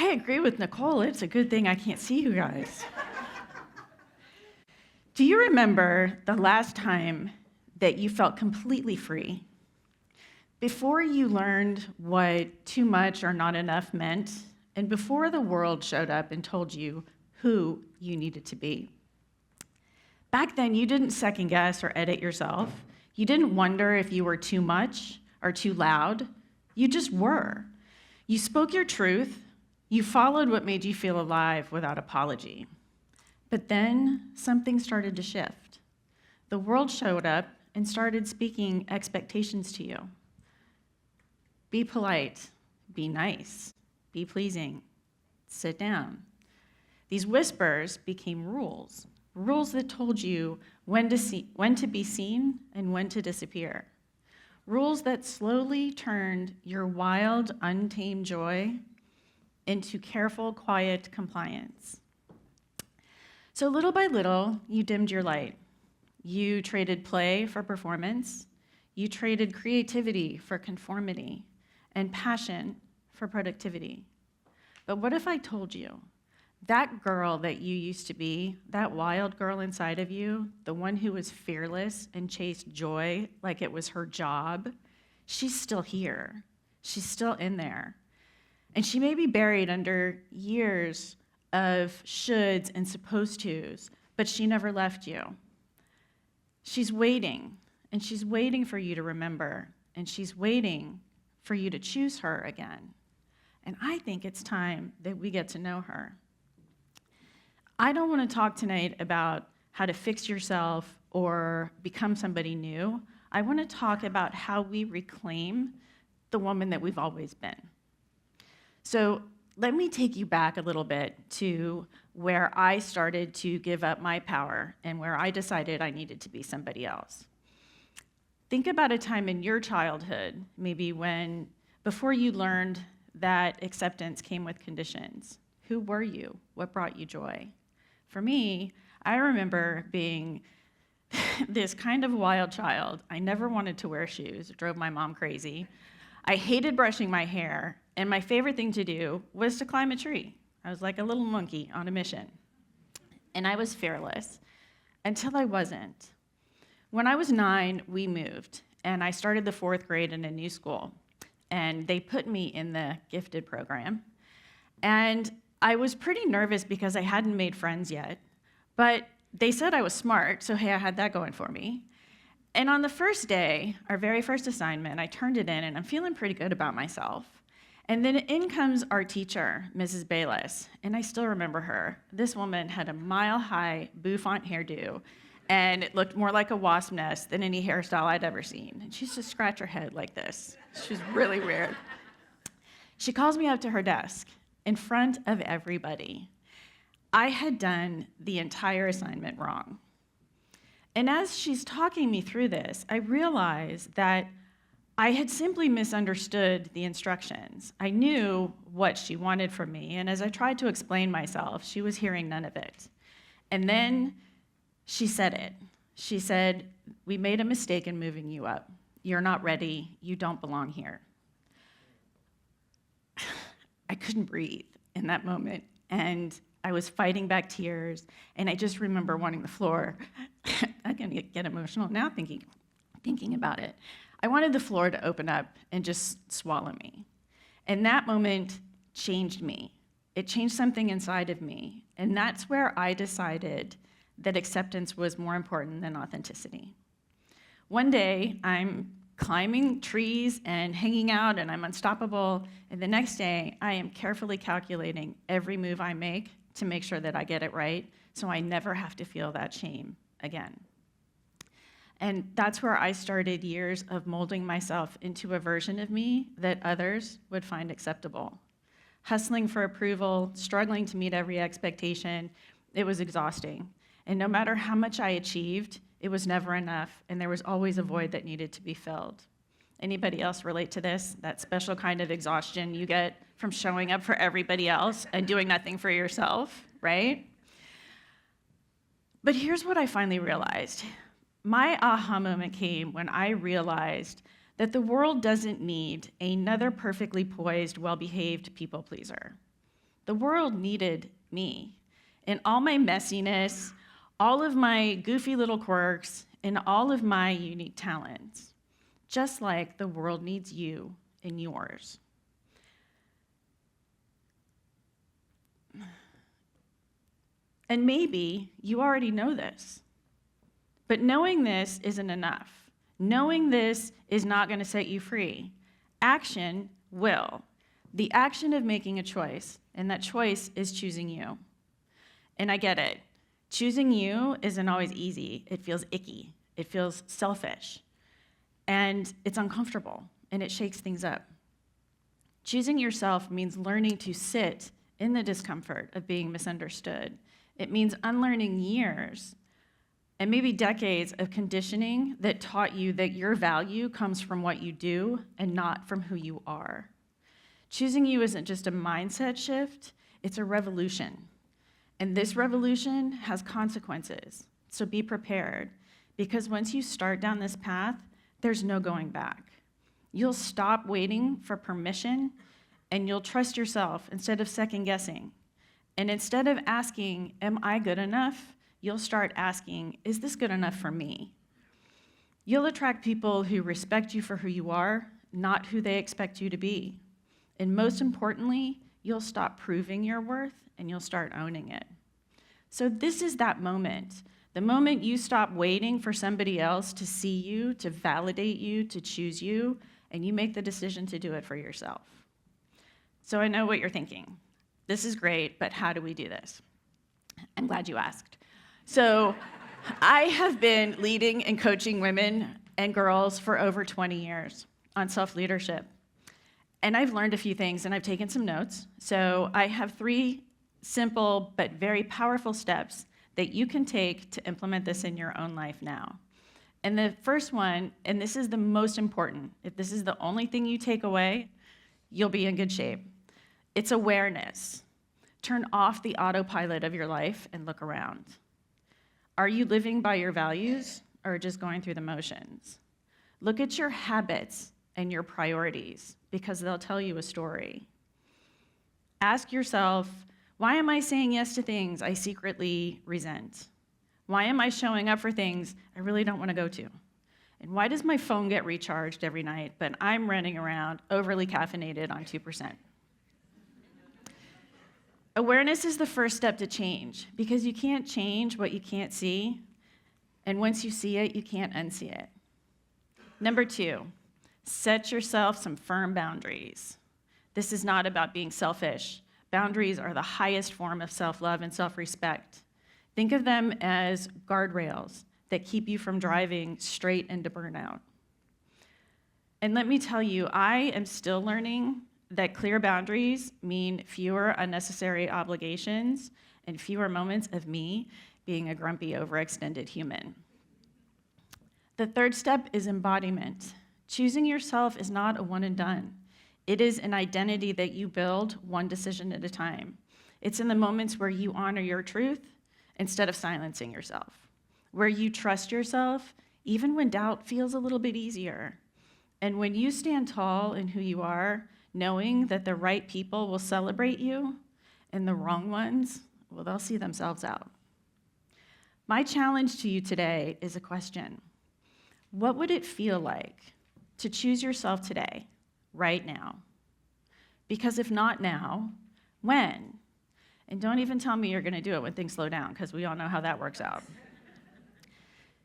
I agree with Nicole. It's a good thing I can't see you guys. Do you remember the last time that you felt completely free? Before you learned what too much or not enough meant, and before the world showed up and told you who you needed to be. Back then, you didn't second guess or edit yourself. You didn't wonder if you were too much or too loud. You just were. You spoke your truth. You followed what made you feel alive without apology. But then something started to shift. The world showed up and started speaking expectations to you. Be polite, be nice, be pleasing, sit down. These whispers became rules, rules that told you when to be seen and when to disappear. Rules that slowly turned your wild, untamed joy into careful, quiet compliance. So little by little, you dimmed your light. You traded play for performance. You traded creativity for conformity and passion for productivity. But what if I told you that girl that you used to be, that wild girl inside of you, the one who was fearless and chased joy like it was her job, she's still here. She's still in there. And she may be buried under years of shoulds and supposed tos, but she never left you. She's waiting, and she's waiting for you to remember, and she's waiting for you to choose her again. And I think it's time that we get to know her. I don't want to talk tonight about how to fix yourself or become somebody new. I want to talk about how we reclaim the woman that we've always been. So let me take you back a little bit to where I started to give up my power and where I decided I needed to be somebody else. Think about a time in your childhood, maybe before you learned that acceptance came with conditions. Who were you? What brought you joy? For me, I remember being this kind of wild child. I never wanted to wear shoes. It drove my mom crazy. I hated brushing my hair, and my favorite thing to do was to climb a tree. I was like a little monkey on a mission. And I was fearless until I wasn't. When I was 9, we moved, and I started the 4th grade in a new school. And they put me in the gifted program. And I was pretty nervous because I hadn't made friends yet, but they said I was smart, so hey, I had that going for me. And on the first day, our very first assignment, I turned it in, and I'm feeling pretty good about myself. And then in comes our teacher, Mrs. Bayless, and I still remember her. This woman had a mile-high bouffant hairdo, and it looked more like a wasp nest than any hairstyle I'd ever seen. And she used to scratch her head like this. She was really weird. She calls me up to her desk in front of everybody. I had done the entire assignment wrong. And as she's talking me through this, I realized that I had simply misunderstood the instructions. I knew what she wanted from me, and as I tried to explain myself, she was hearing none of it. And then she said it. She said, "We made a mistake in moving you up. You're not ready. You don't belong here." I couldn't breathe in that moment, and I was fighting back tears, and I just remember wanting the floor. I'm gonna get emotional now thinking about it. I wanted the floor to open up and just swallow me. And that moment changed me. It changed something inside of me, and that's where I decided that acceptance was more important than authenticity. One day, I'm climbing trees and hanging out, and I'm unstoppable. And the next day, I am carefully calculating every move I make to make sure that I get it right, so I never have to feel that shame again. And that's where I started years of molding myself into a version of me that others would find acceptable. Hustling for approval, struggling to meet every expectation, it was exhausting. And no matter how much I achieved, it was never enough, and there was always a void that needed to be filled. Anybody else relate to this? That special kind of exhaustion you get from showing up for everybody else and doing nothing for yourself, right? But here's what I finally realized. My aha moment came when I realized that the world doesn't need another perfectly poised, well-behaved people pleaser. The world needed me. In all my messiness, all of my goofy little quirks, and all of my unique talents, just like the world needs you and yours. And maybe you already know this, but knowing this isn't enough. Knowing this is not going to set you free. Action will. The action of making a choice, and that choice is choosing you. And I get it. Choosing you isn't always easy. It feels icky. It feels selfish. And it's uncomfortable, and it shakes things up. Choosing yourself means learning to sit in the discomfort of being misunderstood. It means unlearning years and maybe decades of conditioning that taught you that your value comes from what you do and not from who you are. Choosing you isn't just a mindset shift, it's a revolution. And this revolution has consequences, so be prepared. Because once you start down this path, there's no going back. You'll stop waiting for permission, and you'll trust yourself instead of second guessing. And instead of asking, am I good enough? You'll start asking, is this good enough for me? You'll attract people who respect you for who you are, not who they expect you to be. And most importantly, you'll stop proving your worth and you'll start owning it. So this is that moment. The moment you stop waiting for somebody else to see you, to validate you, to choose you, and you make the decision to do it for yourself. So I know what you're thinking. This is great, but how do we do this? I'm glad you asked. So I have been leading and coaching women and girls for over 20 years on self-leadership. And I've learned a few things, and I've taken some notes. So I have 3 simple but very powerful steps that you can take to implement this in your own life now. And the first one, and this is the most important, if this is the only thing you take away, you'll be in good shape. It's awareness. Turn off the autopilot of your life and look around. Are you living by your values or just going through the motions? Look at your habits and your priorities because they'll tell you a story. Ask yourself, why am I saying yes to things I secretly resent? Why am I showing up for things I really don't want to go to? And why does my phone get recharged every night, but I'm running around overly caffeinated on 2%? Awareness is the first step to change because you can't change what you can't see. And once you see it, you can't unsee it. Number 2, set yourself some firm boundaries. This is not about being selfish. Boundaries are the highest form of self-love and self-respect. Think of them as guardrails that keep you from driving straight into burnout. And let me tell you, I am still learning that clear boundaries mean fewer unnecessary obligations and fewer moments of me being a grumpy, overextended human. The third step is embodiment. Choosing yourself is not a one and done. It is an identity that you build one decision at a time. It's in the moments where you honor your truth instead of silencing yourself, where you trust yourself even when doubt feels a little bit easier. And when you stand tall in who you are, knowing that the right people will celebrate you and the wrong ones, well, they'll see themselves out. My challenge to you today is a question. What would it feel like to choose yourself today, right now? Because if not now, when? And don't even tell me you're going to do it when things slow down, because we all know how that works out.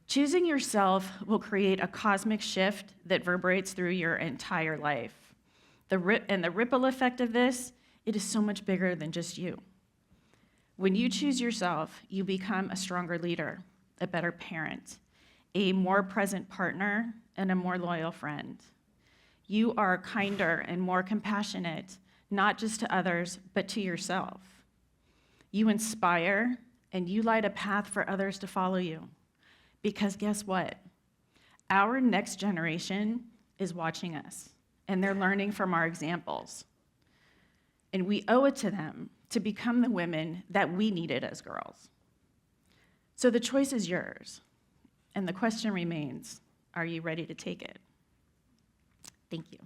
Choosing yourself will create a cosmic shift that reverberates through your entire life. The ripple effect of this, it is so much bigger than just you. When you choose yourself, you become a stronger leader, a better parent, a more present partner, and a more loyal friend. You are kinder and more compassionate, not just to others, but to yourself. You inspire, and you light a path for others to follow you. Because guess what? Our next generation is watching us, and they're learning from our examples. And we owe it to them to become the women that we needed as girls. So the choice is yours, and the question remains, are you ready to take it? Thank you.